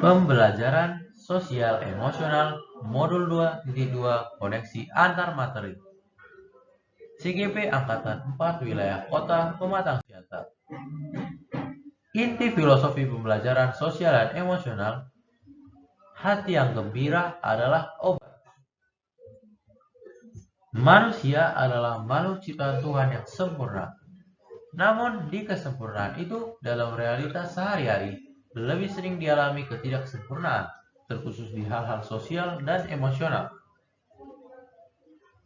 Pembelajaran sosial emosional modul 2.2 koneksi antar materi. CGP Angkatan 4 Wilayah Kota Pematang Siantar. Inti filosofi pembelajaran sosial dan emosional, hati yang gembira adalah obat. Manusia adalah makhluk ciptaan Tuhan yang sempurna. Namun di kesempurnaan itu dalam realitas sehari-hari lebih sering dialami ketidaksempurnaan, terkhusus di hal-hal sosial dan emosional.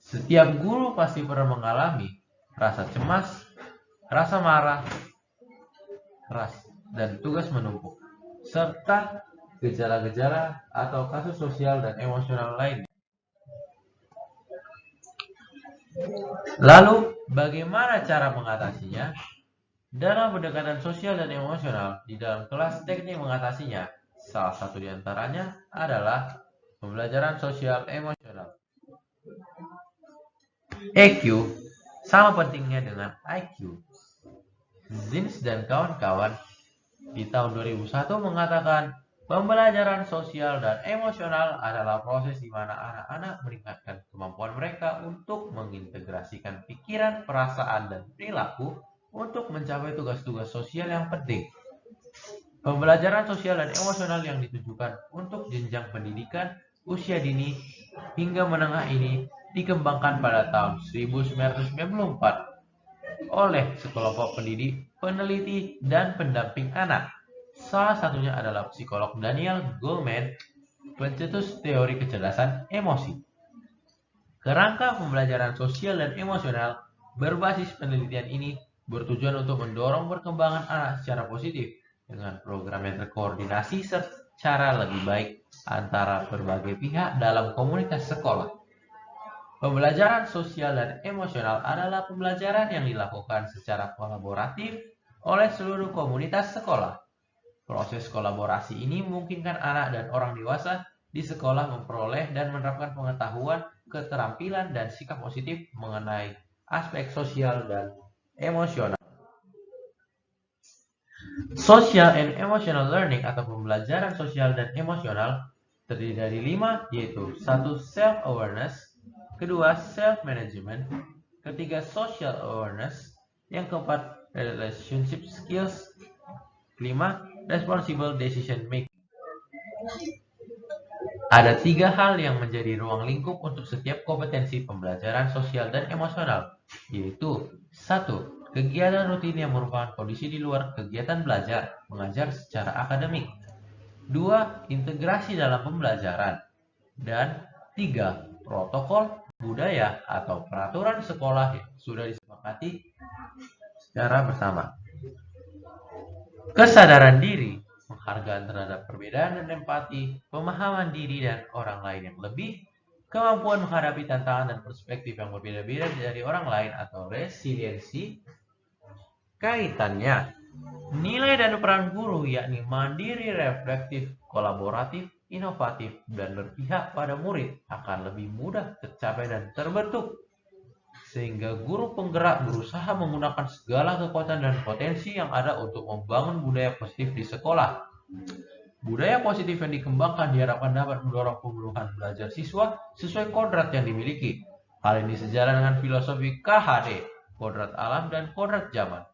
Setiap guru pasti pernah mengalami rasa cemas, rasa marah, dan tugas menumpuk, serta gejala-gejala atau kasus sosial dan emosional lainnya. Lalu, bagaimana cara mengatasinya? Dalam pendekatan sosial dan emosional, di dalam kelas teknik mengatasinya, salah satu di antaranya adalah pembelajaran sosial emosional. EQ sama pentingnya dengan IQ. Zins dan kawan-kawan di tahun 2001 mengatakan pembelajaran sosial dan emosional adalah proses di mana anak-anak meningkatkan kemampuan mereka untuk mengintegrasikan pikiran, perasaan, dan perilaku untuk mencapai tugas-tugas sosial yang penting. Pembelajaran sosial dan emosional yang ditujukan untuk jenjang pendidikan usia dini hingga menengah ini dikembangkan pada tahun 1994 oleh sekelompok pendidik, peneliti, dan pendamping anak. Salah satunya adalah psikolog Daniel Goleman, pencetus teori kecerdasan emosi. Kerangka pembelajaran sosial dan emosional berbasis penelitian ini bertujuan untuk mendorong perkembangan anak secara positif dengan program yang terkoordinasi secara lebih baik antara berbagai pihak dalam komunitas sekolah. Pembelajaran sosial dan emosional adalah pembelajaran yang dilakukan secara kolaboratif oleh seluruh komunitas sekolah. Proses kolaborasi ini memungkinkan anak dan orang dewasa di sekolah memperoleh dan menerapkan pengetahuan, keterampilan, dan sikap positif mengenai aspek sosial dan emosional. Social and Emotional Learning atau pembelajaran sosial dan emosional terdiri dari 5, yaitu 1. Self-awareness, kedua self-management, ketiga social awareness, yang keempat relationship skills, 5. Responsible decision making. Ada 3 hal yang menjadi ruang lingkup untuk setiap kompetensi pembelajaran sosial dan emosional, yaitu 1. Kegiatan rutin yang merupakan kondisi di luar kegiatan belajar, mengajar secara akademik. 2. Integrasi dalam pembelajaran. Dan 3. Protokol, budaya, atau peraturan sekolah yang sudah disepakati secara bersama. Kesadaran diri, penghargaan terhadap perbedaan dan empati, pemahaman diri dan orang lain yang lebih, kemampuan menghadapi tantangan dan perspektif yang berbeda-beda dari orang lain atau resiliensi. Kaitannya, nilai dan peran guru yakni mandiri, reflektif, kolaboratif, inovatif, dan berpihak pada murid akan lebih mudah tercapai dan terbentuk. Sehingga guru penggerak berusaha menggunakan segala kekuatan dan potensi yang ada untuk membangun budaya positif di sekolah. Budaya positif yang dikembangkan diharapkan dapat mendorong pemenuhan belajar siswa sesuai kodrat yang dimiliki. Hal ini sejalan dengan filosofi KHD, kodrat alam dan kodrat zaman.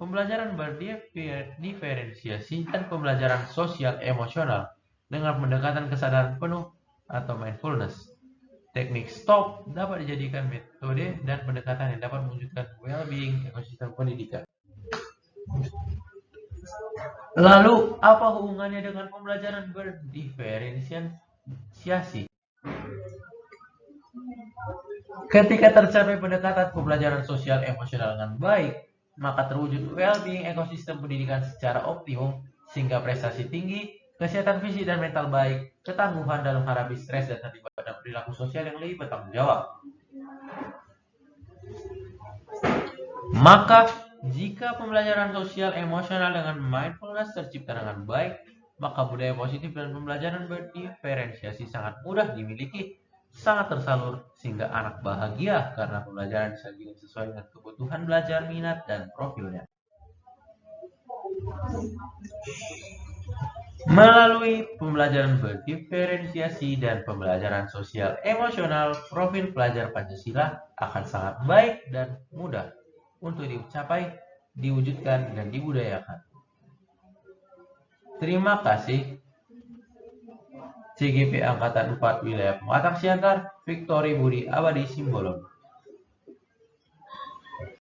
Pembelajaran berdiferensiasi dan pembelajaran sosial emosional dengan pendekatan kesadaran penuh atau mindfulness. Teknik STOP dapat dijadikan metode dan pendekatan yang dapat mewujudkan well-being ekosistem pendidikan. Lalu, apa hubungannya dengan pembelajaran berdiferensiasi? Ketika tercapai pendekatan pembelajaran sosial emosional dengan baik, maka terwujud well-being ekosistem pendidikan secara optimum, sehingga prestasi tinggi, kesehatan fisik dan mental baik, ketangguhan dalam menghadapi stres, dan terlibat pada perilaku sosial yang lebih bertanggung jawab. Maka, jika pembelajaran sosial emosional dengan mindfulness tercipta dengan baik, maka budaya positif dan pembelajaran berdiferensiasi sangat mudah dimiliki, sangat tersalur, sehingga anak bahagia karena pembelajaran disajikan sesuai dengan kebutuhan belajar, minat, dan profilnya. Melalui pembelajaran berdiferensiasi dan pembelajaran sosial emosional, profil pelajar Pancasila akan sangat baik dan mudah untuk dicapai, diwujudkan, dan dibudayakan. Terima kasih. CGP Angkatan 4 Wilayah Pematang Siantar, Victory Budi Abadi Simbolon.